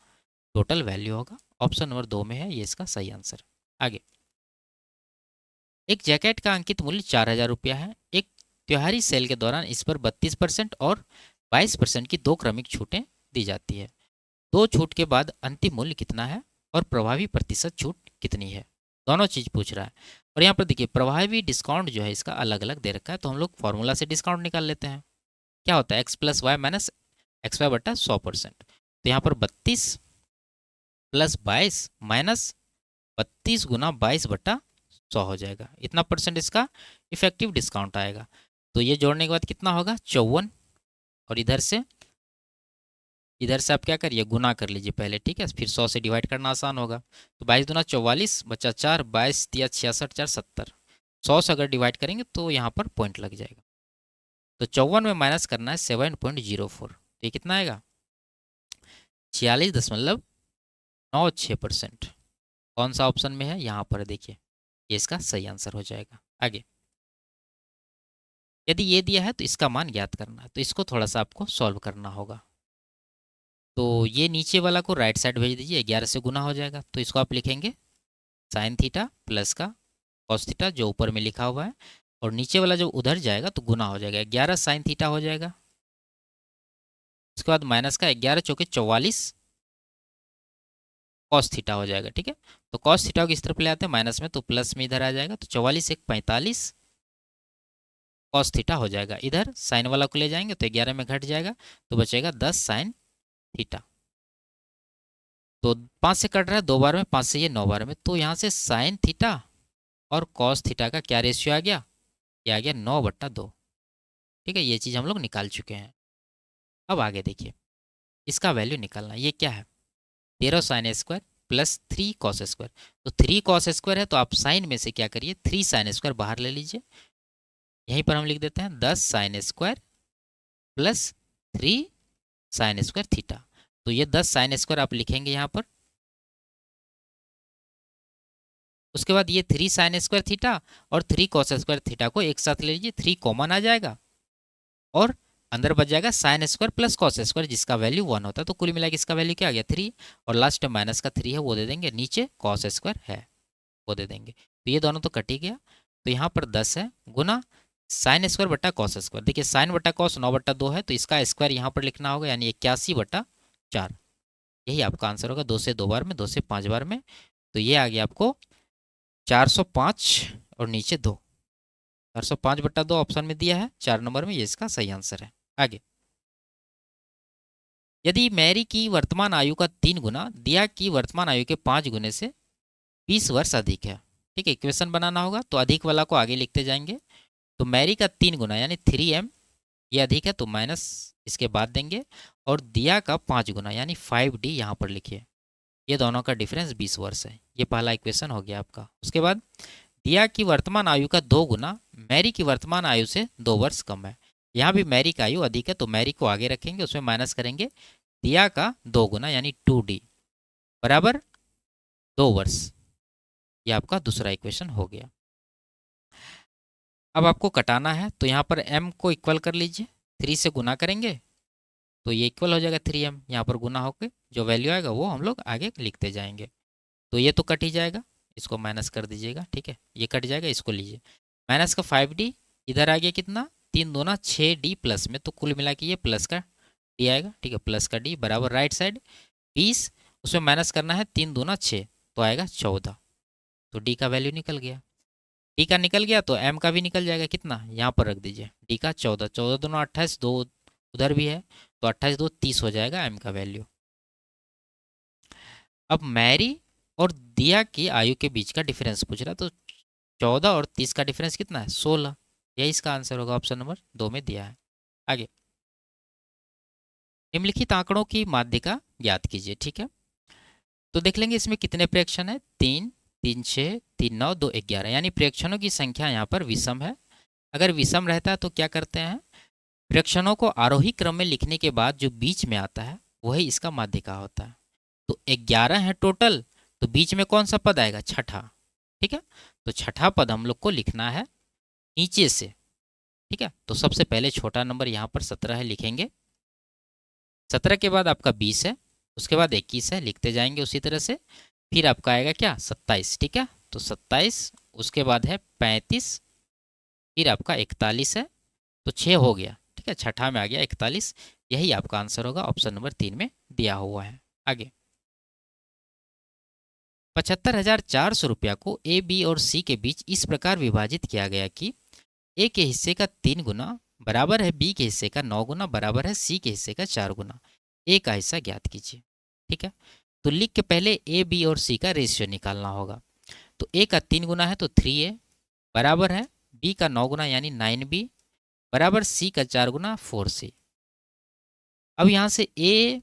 टोटल वैल्यू होगा। ऑप्शन नंबर 2 में है ये इसका सही आंसर। आगे, एक जैकेट का अंकित मूल्य 4000 रुपया है। एक त्योहारी सेल के दौरान इस पर 32% और 22% की 2 क्रमिक छूटें दी जाती है। 2 छूट के बाद अंतिम मूल्य कितना है और प्रभावी प्रतिशत छूट कितनी है, दोनों चीज़ पूछ रहा है। और यहाँ पर देखिए प्रभावी डिस्काउंट जो है इसका अलग अलग दे रखा है, तो हम लोग फॉर्मूला से डिस्काउंट निकाल लेते हैं। क्या होता है, X plus Y minus X Y बटा 100%। तो यहाँ पर 32 प्लस 22 माइनस 32 गुना 22 बटा 100 हो जाएगा, इतना परसेंट इसका इफेक्टिव डिस्काउंट आएगा। तो ये जोड़ने के बाद कितना होगा, 54, और इधर से आप क्या करिए, गुना कर लीजिए पहले, ठीक है, फिर 100 से डिवाइड करना आसान होगा। तो 22 दूना 44 बचा 4, 22 तिया 66 4 70, 100 से अगर डिवाइड करेंगे तो यहाँ पर पॉइंट लग जाएगा। तो 54 में माइनस करना है 7.04, तो ये कितना आएगा, 46.96%। कौन सा ऑप्शन में है, यहाँ पर देखिए, ये इसका सही आंसर हो जाएगा। आगे, यदि ये दिया है तो इसका मान ज्ञात करना है, तो इसको थोड़ा सा आपको सॉल्व करना होगा। तो ये नीचे वाला को राइट साइड भेज दीजिए, 11 से गुना हो जाएगा। तो इसको आप लिखेंगे साइन थीटा प्लस का कॉस थीटा जो ऊपर में लिखा हुआ है, और नीचे वाला जो उधर जाएगा तो गुना हो जाएगा, 11 साइन थीटा हो जाएगा। उसके बाद माइनस का 11 चौके 44 कॉस थीटा हो जाएगा। ठीक है, तो कॉस थीटा को इस तरफ ले आते हैं माइनस में, तो प्लस में इधर आ जाएगा, तो 44 1 45 कॉस थीटा हो जाएगा। इधर साइन वाला को ले जाएंगे तो 11 में घट जाएगा, तो बचेगा 10 साइन थीटा। तो 5 से कट रहा है 2 बार में, 5 से ये 9 बार में, तो यहाँ से साइन थीटा और कॉस थीटा का क्या रेशियो आ गया, ये आ गया 9/2। ठीक है, ये चीज़ हम लोग निकाल चुके हैं। अब आगे देखिए, इसका वैल्यू निकालना, ये क्या है, 13 sine square plus 3 cos square. तो 3 कॉस स्क्वायर है तो आप साइन में से क्या करिए, 3 साइन स्क्वायर बाहर ले लीजिए। यहीं पर हम लिख देते हैं 10 sine square plus 3 sine square theta. तो ये 10 साइन स्क्वायर आप लिखेंगे यहाँ पर। उसके बाद ये 3 साइन स्क्वायर थीटा और 3 कॉस स्क्वायर थीटा को एक साथ ले लीजिए, 3 कॉमन आ जाएगा और अंदर बच जाएगा sine square plus cos square जिसका वैल्यू 1 होता है। तो कुल मिला के इसका वैल्यू क्या आ गया 3, और लास्ट माइनस का 3 है वो दे देंगे, नीचे कॉस स्क्वायर है वो दे देंगे। तो ये दोनों तो कट ही गया। तो यहाँ पर 10 है गुना साइन स्क्वायर बट्टा कॉस स्क्वायर। देखिए साइन बट्टा कॉस 9/2 है, तो इसका स्क्वायर यहाँ पर लिखना होगा, यानी 81/4। यही आपका आंसर होगा। 2 से 2 बार में, 2 से 5 बार में, तो ये आ गया आपको 405 और नीचे 2, 405/2 ऑप्शन में दिया है 4 नंबर में, ये इसका सही आंसर है। आगे, यदि मैरी की वर्तमान आयु का 3 गुना दिया की वर्तमान आयु के 5 गुने से 20 वर्ष अधिक है, ठीक है, इक्वेशन बनाना होगा। तो अधिक वाला को आगे लिखते जाएंगे। तो मैरी का 3 गुना यानी 3m ये अधिक है, तो माइनस इसके बाद देंगे, और दिया का 5 गुना यानी 5d यहाँ पर लिखिए। ये दोनों का डिफरेंस 20 वर्ष है। ये पहला इक्वेशन हो गया आपका। उसके बाद दिया की वर्तमान आयु का 2 गुना मैरी की वर्तमान आयु से 2 वर्ष कम है। यहाँ भी मैरी का आयु अधिक है, तो मैरी को आगे रखेंगे, उसमें माइनस करेंगे, दिया का 2 गुना यानी 2d बराबर 2 वर्ष। ये आपका दूसरा इक्वेशन हो गया। अब आपको कटाना है, तो यहाँ पर m को इक्वल कर लीजिए, 3 से गुना करेंगे तो ये इक्वल हो जाएगा 3m, यहाँ पर गुना होकर जो वैल्यू आएगा वो हम लोग आगे लिखते जाएंगे। तो ये तो कट ही जाएगा, इसको माइनस कर दीजिएगा, ठीक है, ये कट जाएगा, इसको लीजिए माइनस का 5d, इधर आ गया कितना 3 दूना 6d प्लस में, तो कुल मिला के ये प्लस का d आएगा, ठीक है, प्लस का d बराबर राइट साइड 20, उसमें माइनस करना है 3 दूना 6, तो आएगा 14। तो d का वैल्यू निकल गया। डी का निकल गया तो एम का भी निकल जाएगा, कितना यहाँ पर रख दीजिए, डी का 14, 14 दूना 28, 2 उधर भी है, तो 28 2 30 हो जाएगा एम का वैल्यू। अब मैरी और दिया की आयु के बीच का डिफरेंस पूछ रहा है, तो 14 और 30 का डिफरेंस कितना है 16, यही इसका आंसर होगा, ऑप्शन नंबर 2 में दिया है। आगे, निम्नलिखित आंकड़ों की माध्यिका ज्ञात कीजिए, ठीक है। तो देख लेंगे इसमें कितने प्रेक्षण है, 3, 3 6, 3 9, 2 11, यानी प्रेक्षणों की संख्या यहाँ पर विषम है। अगर विषम रहता है तो क्या करते हैं, प्रेक्षणों को आरोही क्रम में लिखने के बाद जो बीच में आता है वही इसका माध्यिका होता है। तो 11 है टोटल, तो बीच में कौन सा पद आएगा, छठा, ठीक है। तो छठा पद हम लोग को लिखना है नीचे से, ठीक है। तो सबसे पहले छोटा नंबर यहाँ पर 17 है, लिखेंगे। 17 के बाद आपका 20 है, उसके बाद 21 है, लिखते जाएंगे उसी तरह से। फिर आपका आएगा क्या 27, ठीक है, तो 27, उसके बाद है 35, फिर आपका 41 है, तो 6 हो गया, ठीक है, छठा में आ गया 41। यही आपका आंसर होगा, ऑप्शन नंबर 3 में दिया हुआ है। आगे, 75,400 रुपया को ए बी और सी के बीच इस प्रकार विभाजित किया गया कि ए के हिस्से का 3 गुना बराबर है बी के हिस्से का 9 गुना बराबर है सी के हिस्से का 4 गुना। ए का हिस्सा ज्ञात कीजिए, ठीक है। तो लिख के पहले ए बी और सी का रेशियो निकालना होगा। तो ए का 3 गुना है तो 3a बराबर है बी का 9 गुना यानी 9b बराबर सी का 4 गुना 4c। अब यहाँ से ए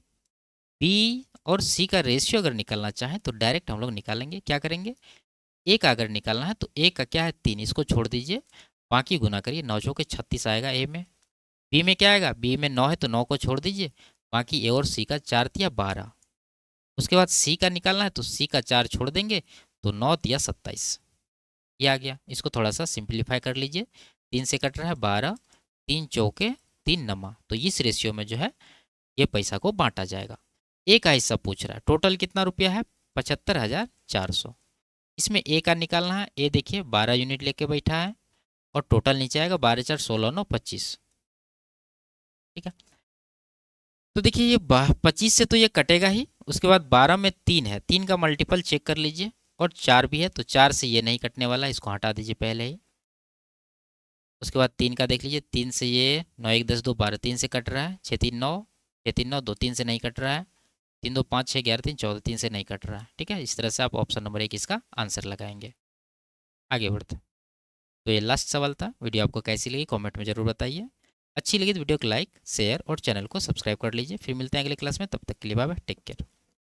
बी और सी का रेशियो अगर निकालना चाहें तो डायरेक्ट हम लोग निकालेंगे। क्या करेंगे, ए का अगर निकालना है तो ए का क्या है 3, इसको छोड़ दीजिए, बाकी गुना करिए, 9 चौके 36 आएगा ए में। बी में क्या आएगा, बी में 9 है तो 9 को छोड़ दीजिए, बाकी ए और सी का 4 तिया 12। उसके बाद सी का निकालना है तो सी का 4 छोड़ देंगे, तो 9 तिया 27, ये आ गया। इसको थोड़ा सा सिंप्लीफाई कर लीजिए, 3 से कट रहा है 12, 3 चौके 3 नमा, तो इस रेशियो में जो है ये पैसा को बांटा जाएगा। ए का हिस्सा पूछ रहा है, टोटल कितना रुपया है 75,400। इसमें ए का निकालना है, ए देखिए 12 यूनिट लेके बैठा है, और टोटल नीचे आएगा 12 4 16 9 25, ठीक है। तो देखिए ये 25 से तो ये कटेगा ही, उसके बाद 12 में 3 है, 3 का मल्टीपल चेक कर लीजिए, और 4 भी है, तो 4 से ये नहीं कटने वाला, इसको हटा दीजिए पहले ही। उसके बाद 3 का देख लीजिए, 3 से ये 9 1 10 2 12, 3 से कट रहा है, 6 3 9, 6 3 9 2, 3 से नहीं कट रहा है, 3 2 5 6 11 3 14, 3 से नहीं कट रहा है, ठीक है। इस तरह से आप ऑप्शन नंबर 1 इसका आंसर लगाएंगे। आगे बढ़ते, तो ये लास्ट सवाल था। वीडियो आपको कैसी लगी कमेंट में जरूर बताइए। अच्छी लगी तो वीडियो को लाइक शेयर और चैनल को सब्सक्राइब कर लीजिए। फिर मिलते हैं अगले क्लास में, तब तक के लिए बाय बाय, टेक केयर।